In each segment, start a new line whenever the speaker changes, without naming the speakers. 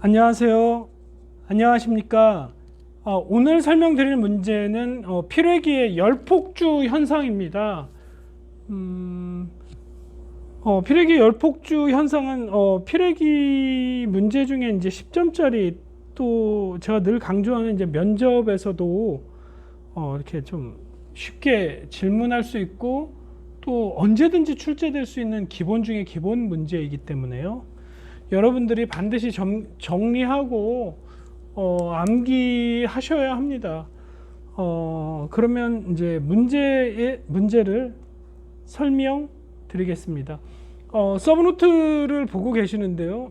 안녕하세요. 안녕하십니까? 오늘 설명드릴 문제는 피뢰기의 열폭주 현상입니다. 피뢰기 열폭주 현상은 피뢰기 문제 중에 이제 10점짜리, 또 제가 늘 강조하는 이제 면접에서도 이렇게 좀 쉽게 질문할 수 있고 또 언제든지 출제될 수 있는 기본 중에 기본 문제이기 때문에요. 여러분들이 반드시 정리하고 암기하셔야 합니다. 그러면 이제 문제를 설명드리겠습니다. 서브노트를 보고 계시는데요.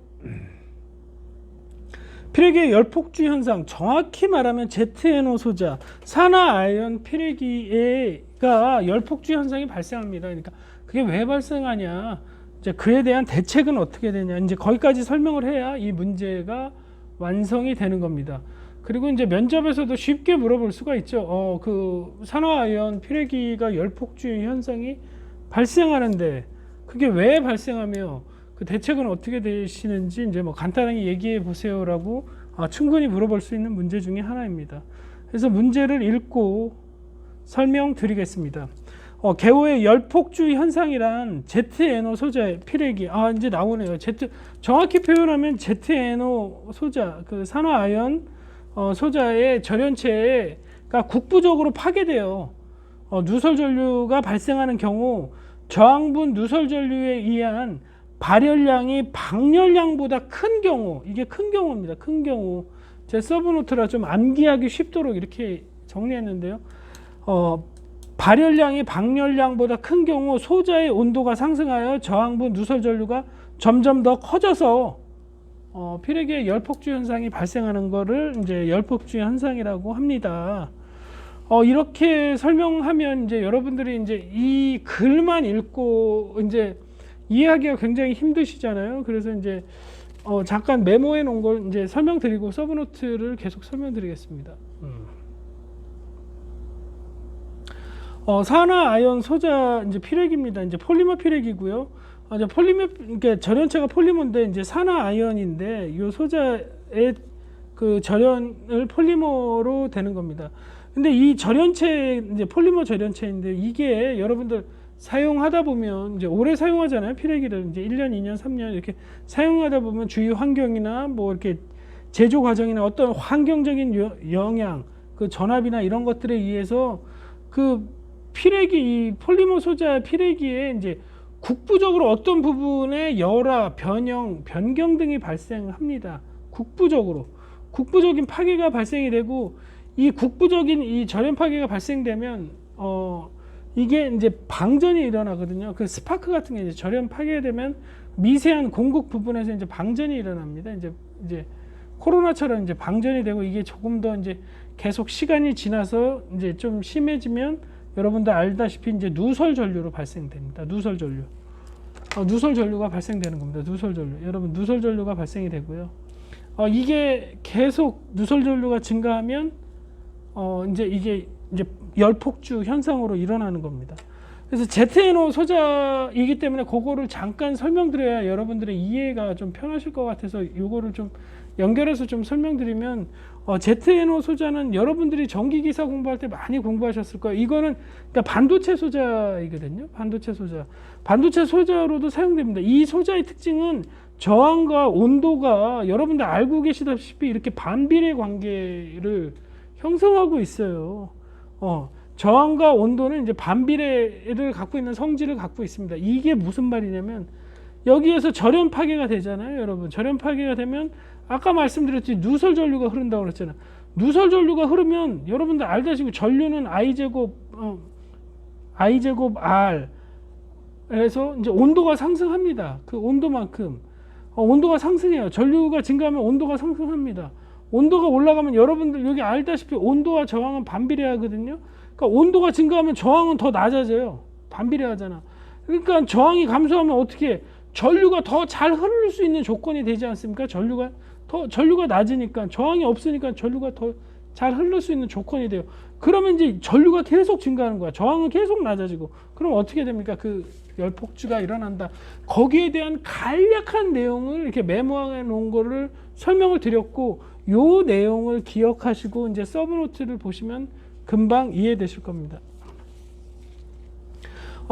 피뢰기의 열폭주 현상, 정확히 말하면 ZNO 소자, 산화아연 피뢰기가 열폭주 현상이 발생합니다. 그러니까 그게 왜 발생하냐, 이제 그에 대한 대책은 어떻게 되냐, 이제 거기까지 설명을 해야 이 문제가 완성이 되는 겁니다. 그리고 이제 면접에서도 쉽게 물어볼 수가 있죠. 그 산화아연 피뢰기가 열폭주 현상이 발생하는데 그게 왜 발생하며 그 대책은 어떻게 되시는지 이제 뭐 간단하게 얘기해 보세요라고 충분히 물어볼 수 있는 문제 중에 하나입니다. 그래서 문제를 읽고 설명드리겠습니다. 개호의 열폭주 현상이란 ZNO 소자의 피뢰기, 이제 나오네요. 정확히 표현하면 ZNO 소자, 그 산화아연 소자의 절연체가 국부적으로 파괴돼요. 누설전류가 발생하는 경우 저항분 누설전류에 의한 발열량이 방열량보다 큰 경우, 이게 큰 경우입니다. 큰 경우. 제 서브노트라 좀 암기하기 쉽도록 이렇게 정리했는데요. 발열량이 방열량보다 큰 경우 소자의 온도가 상승하여 저항분 누설전류가 점점 더 커져서 피뢰기의 열폭주 현상이 발생하는 것을 이제 열폭주 현상이라고 합니다. 이렇게 설명하면 이제 여러분들이 이제 이 글만 읽고 이제 이해하기가 굉장히 힘드시잖아요. 그래서 이제 잠깐 메모해 놓은 걸 이제 설명드리고 서브노트를 계속 설명드리겠습니다. 산화아연 소자 이제 피뢰기입니다. 이제 폴리머 피뢰기고요. 이제 그러니까 절연체가 폴리머인데 이제 산화아연인데 이 소자의 그 절연을 폴리머로 되는 겁니다. 근데 이 절연체 이제 폴리머 절연체인데 이게 여러분들 사용하다 보면 이제 오래 사용하잖아요. 피뢰기를 이제 1년, 2년, 3년 이렇게 사용하다 보면 주위 환경이나 뭐 이렇게 제조 과정이나 어떤 환경적인 영향, 그 전압이나 이런 것들에 의해서 그 피뢰기, 이 폴리머 소자 피뢰기에 이제 국부적으로 어떤 부분에 열화, 변경 등이 발생합니다. 국부적인 파괴가 발생이 되고 이 국부적인 이 절연 파괴가 발생되면 이게 이제 방전이 일어나거든요. 그 스파크 같은 게 이제 절연 파괴되면 미세한 공급 부분에서 이제 방전이 일어납니다. 이제 코로나처럼 이제 방전이 되고 이게 조금 더 이제 계속 시간이 지나서 이제 좀 심해지면 여러분들 알다시피 이제 누설 전류로 발생됩니다. 누설 전류가 발생되는 겁니다. 누설 전류. 여러분 누설 전류가 발생이 되고요. 이게 계속 누설 전류가 증가하면 이제 이게 이제 열폭주 현상으로 일어나는 겁니다. 그래서 ZNO 소자이기 때문에 그거를 잠깐 설명드려야 여러분들의 이해가 좀 편하실 것 같아서 이거를 좀 연결해서 좀 설명드리면, ZNO 소자는 여러분들이 전기기사 공부할 때 많이 공부하셨을 거예요. 이거는 그러니까 반도체 소자이거든요. 반도체 소자로도 사용됩니다. 이 소자의 특징은 저항과 온도가 여러분들 알고 계시다시피 이렇게 반비례 관계를 형성하고 있어요. 저항과 온도는 이제 반비례를 갖고 있는 성질을 갖고 있습니다. 이게 무슨 말이냐면 여기에서 절연 파괴가 되잖아요, 여러분. 절연 파괴가 되면 아까 말씀드렸지 누설 전류가 흐른다고 그랬잖아요. 누설 전류가 흐르면 여러분들 알다시피 전류는 I제곱 R 에서 이제 온도가 상승합니다. 그 온도만큼 온도가 상승해요. 전류가 증가하면 온도가 상승합니다. 온도가 올라가면 여러분들 여기 알다시피 온도와 저항은 반비례하거든요. 그러니까 온도가 증가하면 저항은 더 낮아져요. 반비례하잖아. 그러니까 저항이 감소하면 어떻게 전류가 더 잘 흐를 수 있는 조건이 되지 않습니까? 전류가 낮으니까, 저항이 없으니까 전류가 더 잘 흐를 수 있는 조건이 돼요. 그러면 이제 전류가 계속 증가하는 거야. 저항은 계속 낮아지고. 그럼 어떻게 됩니까? 그 열폭주가 일어난다. 거기에 대한 간략한 내용을 이렇게 메모해 놓은 거를 설명을 드렸고, 요 내용을 기억하시고 이제 서브노트를 보시면 금방 이해되실 겁니다.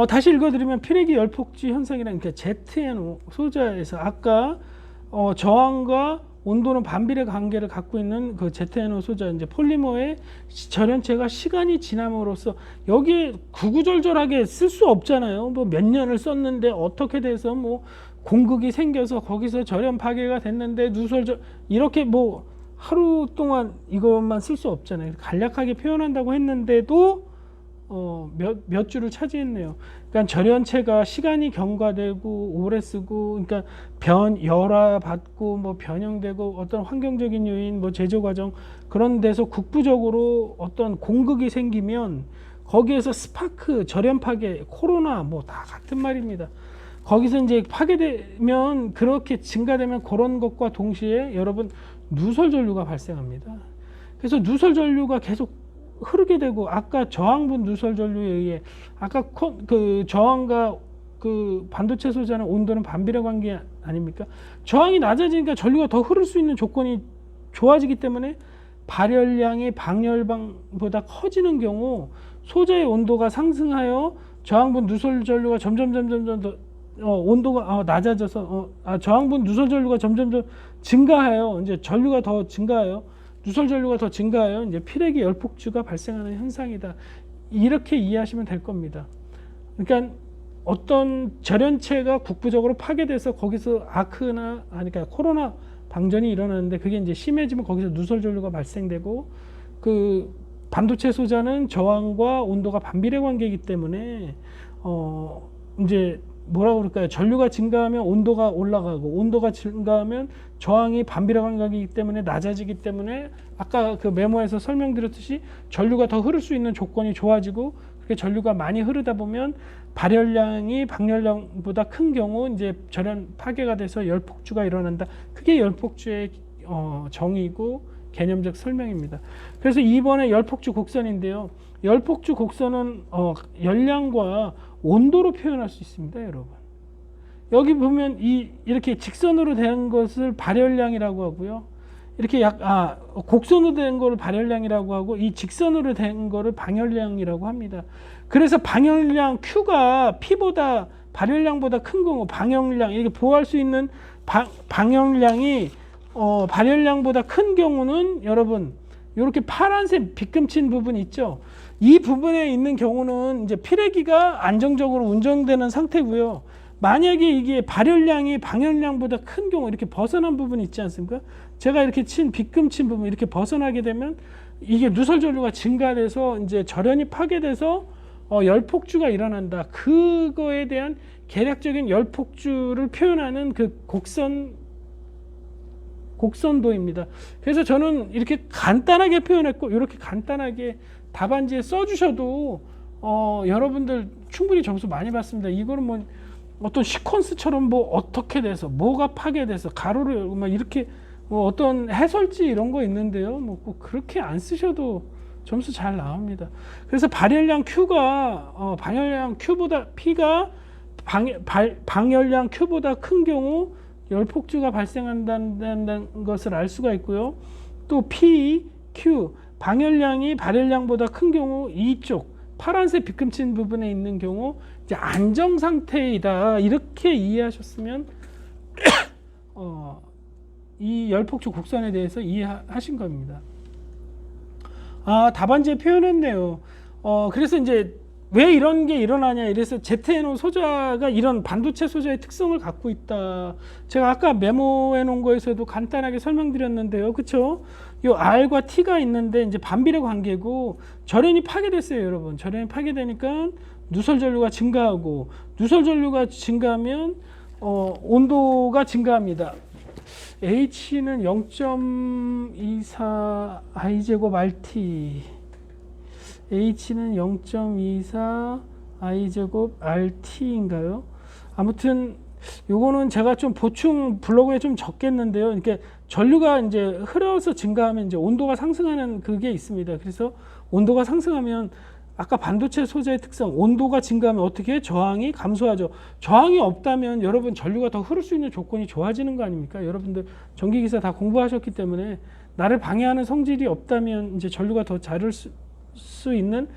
다시 읽어드리면 피레기 열폭주 현상이라는 게 ZNO 소자에서 아까 저항과 온도는 반비례 관계를 갖고 있는 그 ZNO 소자, 이제 폴리머의 절연체가 시간이 지남으로써 여기에 구구절절하게 쓸 수 없잖아요. 뭐 몇 년을 썼는데 어떻게 돼서 뭐 공극이 생겨서 거기서 절연 파괴가 됐는데 누설절 이렇게 뭐 하루 동안 이것만 쓸 수 없잖아요. 간략하게 표현한다고 했는데도 몇 주를 차지했네요. 그러니까 절연체가 시간이 경과되고 오래 쓰고, 그러니까 열화 받고 뭐 변형되고 어떤 환경적인 요인, 뭐 제조 과정 그런 데서 국부적으로 어떤 공극이 생기면 거기에서 스파크, 절연 파괴, 코로나 뭐 다 같은 말입니다. 거기서 이제 파괴되면 그렇게 증가되면 그런 것과 동시에 여러분 누설 전류가 발생합니다. 그래서 누설 전류가 계속 흐르게 되고, 아까 저항분 누설 전류에 의해 아까 그 저항과 그 반도체 소자는 온도는 반비례 관계 아닙니까? 저항이 낮아지니까 전류가 더 흐를 수 있는 조건이 좋아지기 때문에 발열량이 방열량보다 커지는 경우 소자의 온도가 상승하여 저항분 누설 전류가 점점 더 온도가 낮아져서 저항분 누설 전류가 점점 증가하여 이제 전류가 더 증가하여 누설 전류가 더 증가하여 이제 피레기 열폭주가 발생하는 현상이다. 이렇게 이해하시면 될 겁니다. 그러니까 어떤 절연체가 국부적으로 파괴돼서 거기서 아크나 그러니까 코로나 방전이 일어나는데 그게 이제 심해지면 거기서 누설 전류가 발생되고, 그 반도체 소자는 저항과 온도가 반비례 관계이기 때문에 이제 뭐라 그럴까요? 전류가 증가하면 온도가 올라가고, 온도가 증가하면 저항이 반비례 관계이기 때문에 낮아지기 때문에 아까 그 메모에서 설명드렸듯이 전류가 더 흐를 수 있는 조건이 좋아지고, 그렇게 전류가 많이 흐르다 보면 발열량이 방열량보다 큰 경우 이제 절연 파괴가 돼서 열폭주가 일어난다. 그게 열폭주의 정의고 개념적 설명입니다. 그래서 이번에 열폭주 곡선인데요. 열폭주 곡선은 열량과 온도로 표현할 수 있습니다, 여러분. 여기 보면 이렇게 직선으로 된 것을 발열량이라고 하고요. 이렇게 곡선으로 된 거를 발열량이라고 하고, 이 직선으로 된 거를 방열량이라고 합니다. 그래서 방열량 Q가 P보다 발열량보다 큰 경우 방열량, 이렇게 보호할 수 있는 방열량이 발열량보다 큰 경우는 여러분 이렇게 파란색 빗금친 부분 있죠. 이 부분에 있는 경우는 이제 피레기가 안정적으로 운전되는 상태고요. 만약에 이게 발열량이 방열량보다 큰 경우, 이렇게 벗어난 부분이 있지 않습니까? 제가 이렇게 빗금친 부분 이렇게 벗어나게 되면 이게 누설 전류가 증가돼서 이제 절연이 파괴돼서 열폭주가 일어난다. 그거에 대한 계략적인 열폭주를 표현하는 그 곡선도입니다. 그래서 저는 이렇게 간단하게 표현했고, 이렇게 간단하게 답안지에 써주셔도 여러분들 충분히 점수 많이 받습니다. 이거는 뭐 어떤 시퀀스처럼 뭐 어떻게 돼서 뭐가 파괴돼서 가로를 열고 막 이렇게 뭐 어떤 해설지 이런 거 있는데요. 뭐 꼭 그렇게 안 쓰셔도 점수 잘 나옵니다. 그래서 발열량 Q가 방열량 Q보다 P가 방열량 Q보다 큰 경우 열폭주가 발생한다는 것을 알 수가 있고요. 또 P, Q 방열량이 발열량보다 큰 경우 이쪽 파란색 빗금친 부분에 있는 경우 이제 안정 상태이다. 이렇게 이해하셨으면 이 열폭주 곡선에 대해서 이해하신 겁니다. 답안지에 표현했네요. 그래서 이제 왜 이런 게 일어나냐, 이래서 ZNO 소자가 이런 반도체 소자의 특성을 갖고 있다. 제가 아까 메모해 놓은 거에서도 간단하게 설명드렸는데요. 그쵸? 요 R과 T가 있는데 이제 반비례 관계고, 절연이 파괴됐어요, 여러분. 절연이 파괴되니까 누설 전류가 증가하고, 누설 전류가 증가하면 온도가 증가합니다. H는 0.24 I제곱 RT, H는 0.24 I제곱 RT인가요? 아무튼 요거는 제가 좀 보충 블로그에 좀 적겠는데요. 이렇게 전류가 이제 흐려서 증가하면 이제 온도가 상승하는 그게 있습니다. 그래서 온도가 상승하면 아까 반도체 소재의 특성, 온도가 증가하면 어떻게 해요? 저항이 감소하죠. 저항이 없다면 여러분 전류가 더 흐를 수 있는 조건이 좋아지는 거 아닙니까? 여러분들 전기기사 다 공부하셨기 때문에 나를 방해하는 성질이 없다면 이제 전류가 더 자를 수 있는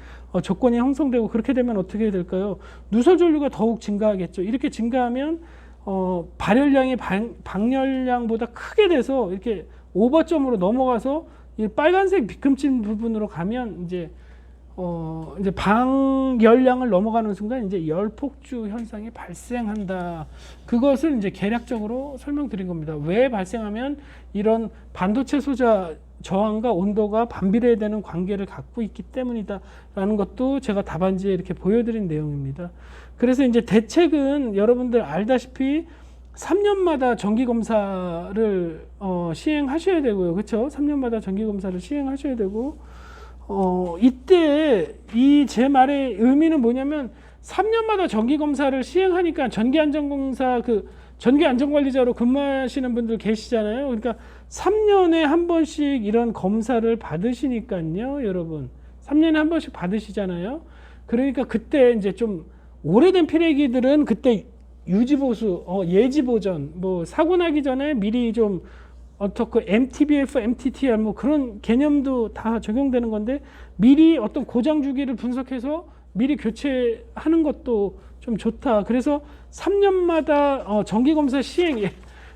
조건이 형성되고, 그렇게 되면 어떻게 될까요? 누설 전류가 더욱 증가하겠죠. 이렇게 증가하면 발열량이 방열량보다 크게 돼서 이렇게 오버점으로 넘어가서 이 빨간색 비금진 부분으로 가면 이제 방열량을 넘어가는 순간 이제 열폭주 현상이 발생한다. 그것을 이제 개략적으로 설명드린 겁니다. 왜 발생하면 이런 반도체 소자 저항과 온도가 반비례되는 관계를 갖고 있기 때문이다라는 것도 제가 답안지에 이렇게 보여드린 내용입니다. 그래서 이제 대책은 여러분들 알다시피 3년마다 정기검사를 시행하셔야 되고요. 그렇죠? 3년마다 정기검사를 시행하셔야 되고, 이때 제 말의 의미는 뭐냐면 3년마다 정기검사를 시행하니까 전기안전공사 전기안전관리자로 근무하시는 분들 계시잖아요. 그러니까 3년에 한 번씩 이런 검사를 받으시니까요, 여러분. 3년에 한 번씩 받으시잖아요. 그러니까 그때 이제 좀 오래된 피레기들은 그때 유지보수, 예지보전, 뭐 사고 나기 전에 미리 좀 어떻게 MTBF, MTTR 뭐 그런 개념도 다 적용되는 건데, 미리 어떤 고장 주기를 분석해서 미리 교체하는 것도 좀 좋다. 그래서 3년마다 정기검사 시행,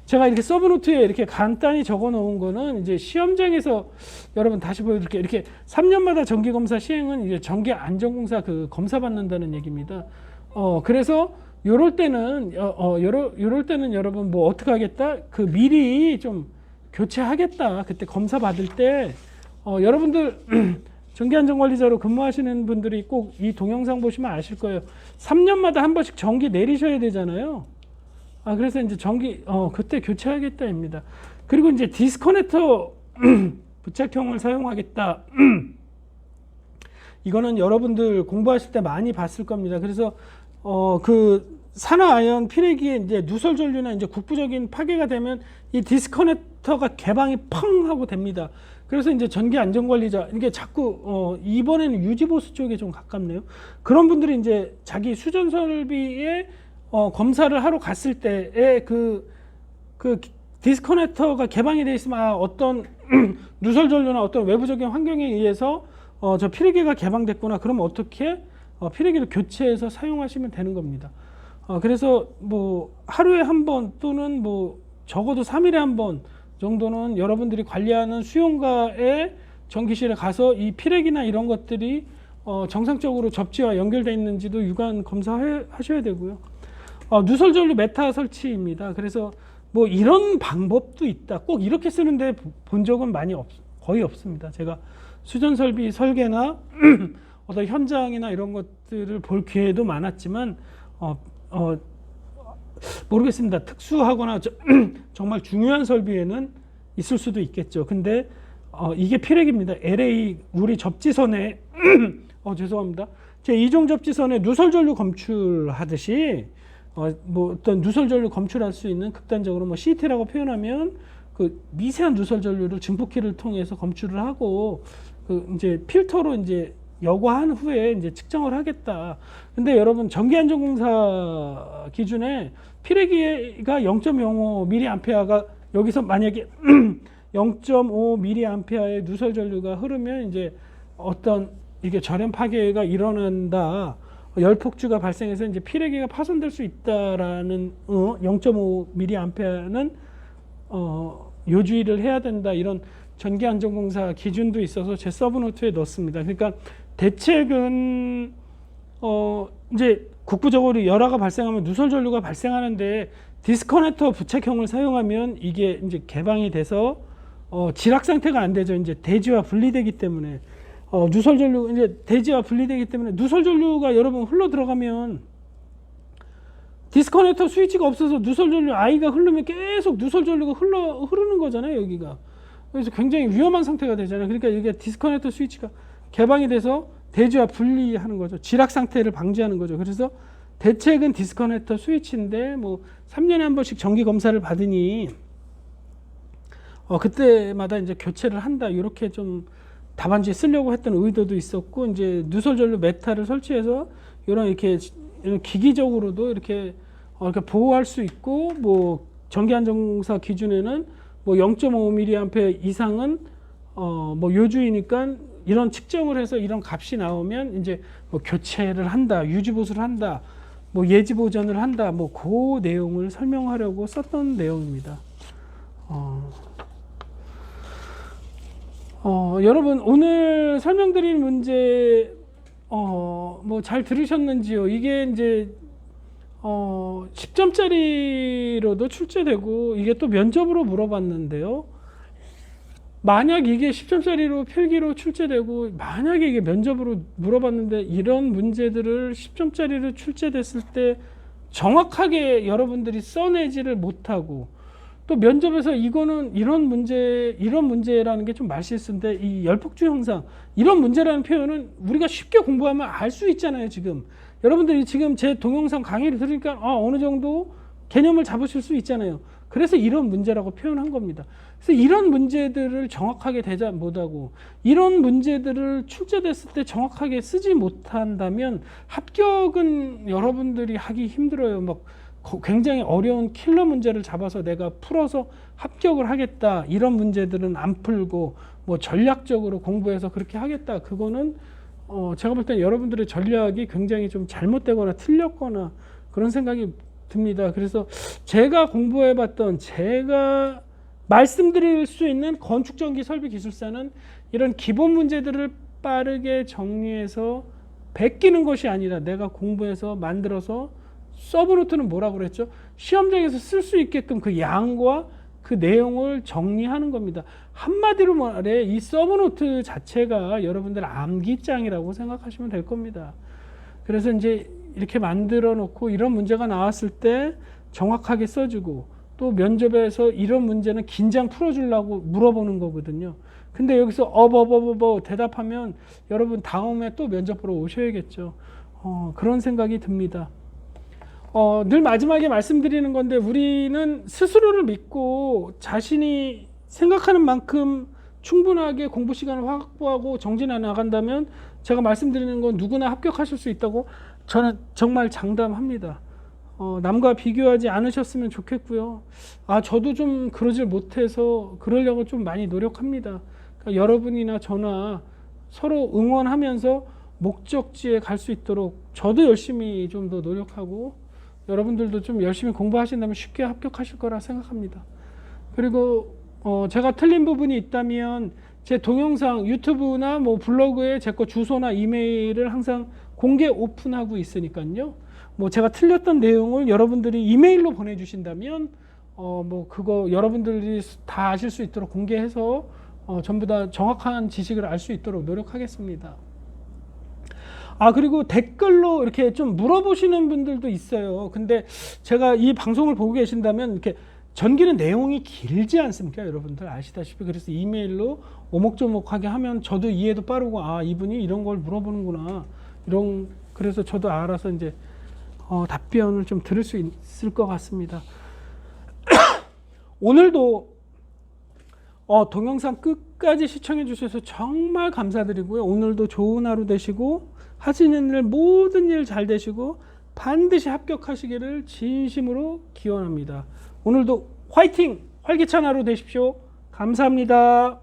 제가 이렇게 서브노트에 이렇게 간단히 적어 놓은 거는 이제 시험장에서 여러분 다시 보여드릴게요. 이렇게 3년마다 정기검사 시행은 이제 전기안전공사 검사 받는다는 얘기입니다. 그래서 요럴 때는 여러분 뭐 어떻게 하겠다? 미리 좀 교체하겠다. 그때 검사 받을 때 여러분들 전기안전관리자로 근무하시는 분들이 꼭 이 동영상 보시면 아실 거예요. 3년마다 한 번씩 전기 내리셔야 되잖아요. 그래서 이제 그때 교체하겠다입니다. 그리고 이제 디스커넥터 부착형을 사용하겠다. 이거는 여러분들 공부하실 때 많이 봤을 겁니다. 그래서 산화 아연 피레기에 이제 누설 전류나 이제 국부적인 파괴가 되면 이 디스커넥터가 개방이 펑 하고 됩니다. 그래서 이제 전기안전관리자, 이게 자꾸 이번에는 유지보수 쪽에 좀 가깝네요. 그런 분들이 이제 자기 수전 설비에 검사를 하러 갔을 때에 그 디스커넥터가 개방이 되어 있으면 어떤 누설 전류나 어떤 외부적인 환경에 의해서 저 피레기가 개방됐구나. 그러면 어떻게 피레기를 교체해서 사용하시면 되는 겁니다. 그래서 뭐 하루에 한 번 또는 뭐 적어도 3일에 한 번 정도는 여러분들이 관리하는 수용가의 전기실에 가서 이 피레기나 이런 것들이 정상적으로 접지와 연결되어 있는지도 유관 검사하셔야 되고요. 누설 전류 메타 설치입니다. 그래서 뭐 이런 방법도 있다. 꼭 이렇게 쓰는데 본 적은 거의 없습니다. 제가 수전 설비 설계나 어떤 현장이나 이런 것들을 볼 기회도 많았지만 모르겠습니다. 특수하거나 정말 중요한 설비에는 있을 수도 있겠죠. 근데 이게 피레기입니다. LA 우리 접지선에 죄송합니다. 제 이종 접지선에 누설 전류 검출하듯이 뭐 어떤 누설 전류 검출할 수 있는, 극단적으로 뭐 CT라고 표현하면 그 미세한 누설 전류를 증폭기를 통해서 검출을 하고 이제 필터로 이제 여과한 후에 이제 측정을 하겠다. 근데 여러분 전기안전공사 기준에 피레기가 0.05mA가 여기서 만약에 0.5mA의 누설 전류가 흐르면 이제 어떤 이게 절연 파괴가 일어난다. 열폭주가 발생해서 이제 피레기가 파손될 수 있다라는 0.5mA는 요주의를 해야 된다. 이런 전기안전공사 기준도 있어서 제 서브노트에 넣습니다. 그러니까 대책은 이제 국부적으로 열화가 발생하면 누설 전류가 발생하는데 디스커넥터 부착형을 사용하면 이게 이제 개방이 돼서 지락 상태가 안 되죠. 이제 대지와 분리되기 때문에 누설 전류 이제 대지와 분리되기 때문에 누설 전류가 여러분 흘러 들어가면 디스커넥터 스위치가 없어서 누설 전류 I가 흐르면 계속 누설 전류가 흐르는 거잖아요, 여기가. 그래서 굉장히 위험한 상태가 되잖아요. 그러니까 이게 디스커넥터 스위치가 개방이 돼서 대지와 분리하는 거죠. 지락 상태를 방지하는 거죠. 그래서 대책은 디스커넥터 스위치인데 뭐 3년에 한 번씩 정기 검사를 받으니 그때마다 이제 교체를 한다. 이렇게 좀 답안지에 쓰려고 했던 의도도 있었고, 이제 누설전류 메탈을 설치해서 이런 기기적으로도 이렇게 보호할 수 있고, 뭐 전기 안정사 기준에는 뭐 0.5mA 이상은 뭐 요주이니까 이런 측정을 해서 이런 값이 나오면 이제 뭐 교체를 한다, 유지 보수를 한다, 뭐 예지 보전을 한다, 뭐 그 내용을 설명하려고 썼던 내용입니다. 여러분 오늘 설명드린 문제 뭐 잘 들으셨는지요? 이게 이제 10점짜리로도 출제되고 이게 또 면접으로 물어봤는데요. 만약 이게 10점짜리로 필기로 출제되고 만약에 이게 면접으로 물어봤는데 이런 문제들을 10점짜리로 출제됐을 때 정확하게 여러분들이 써내지를 못하고 또 면접에서 이거는 이런 문제라는 게 좀 말실수인데 이 열폭주 형상 이런 문제라는 표현은 우리가 쉽게 공부하면 알 수 있잖아요. 지금 여러분들이 지금 제 동영상 강의를 들으니까 어느 정도 개념을 잡으실 수 있잖아요. 그래서 이런 문제라고 표현한 겁니다. 그래서 이런 문제들을 정확하게 대답 못하고 이런 문제들을 출제됐을 때 정확하게 쓰지 못한다면 합격은 여러분들이 하기 힘들어요. 막 굉장히 어려운 킬러 문제를 잡아서 내가 풀어서 합격을 하겠다. 이런 문제들은 안 풀고 뭐 전략적으로 공부해서 그렇게 하겠다. 그거는 제가 볼 때 여러분들의 전략이 굉장히 좀 잘못되거나 틀렸거나 그런 생각이 듭니다. 그래서 제가 공부해봤던 제가 말씀드릴 수 있는 건축전기 설비 기술사는 이런 기본 문제들을 빠르게 정리해서 베끼는 것이 아니라 내가 공부해서 만들어서 서브노트는 뭐라고 그랬죠? 시험장에서 쓸 수 있게끔 그 양과 그 내용을 정리하는 겁니다. 한마디로 말해 이 서브노트 자체가 여러분들 암기장이라고 생각하시면 될 겁니다. 그래서 이제 이렇게 만들어 놓고 이런 문제가 나왔을 때 정확하게 써주고 또 면접에서 이런 문제는 긴장 풀어주려고 물어보는 거거든요. 근데 여기서 대답하면 여러분 다음에 또 면접 보러 오셔야겠죠. 그런 생각이 듭니다. 늘 마지막에 말씀드리는 건데 우리는 스스로를 믿고 자신이 생각하는 만큼 충분하게 공부 시간을 확보하고 정진해 나간다면 제가 말씀드리는 건 누구나 합격하실 수 있다고 저는 정말 장담합니다. 남과 비교하지 않으셨으면 좋겠고요. 저도 좀 그러질 못해서 그러려고 좀 많이 노력합니다. 그러니까 여러분이나 저나 서로 응원하면서 목적지에 갈 수 있도록 저도 열심히 좀 더 노력하고 여러분들도 좀 열심히 공부하신다면 쉽게 합격하실 거라 생각합니다. 그리고 제가 틀린 부분이 있다면 제 동영상 유튜브나 뭐 블로그에 제 거 주소나 이메일을 항상 공개 오픈하고 있으니까요. 뭐 제가 틀렸던 내용을 여러분들이 이메일로 보내주신다면 뭐 그거 여러분들이 다 아실 수 있도록 공개해서 전부 다 정확한 지식을 알 수 있도록 노력하겠습니다. 그리고 댓글로 이렇게 좀 물어보시는 분들도 있어요. 근데 제가 이 방송을 보고 계신다면 이렇게 전기는 내용이 길지 않습니까? 여러분들 아시다시피. 그래서 이메일로 오목조목하게 하면 저도 이해도 빠르고 이분이 이런 걸 물어보는구나. 그래서 저도 알아서 이제 답변을 좀 들을 수 있을 것 같습니다. 오늘도 동영상 끝까지 시청해 주셔서 정말 감사드리고요. 오늘도 좋은 하루 되시고 하시는 일 모든 일 잘 되시고 반드시 합격하시기를 진심으로 기원합니다. 오늘도 화이팅! 활기찬 하루 되십시오. 감사합니다.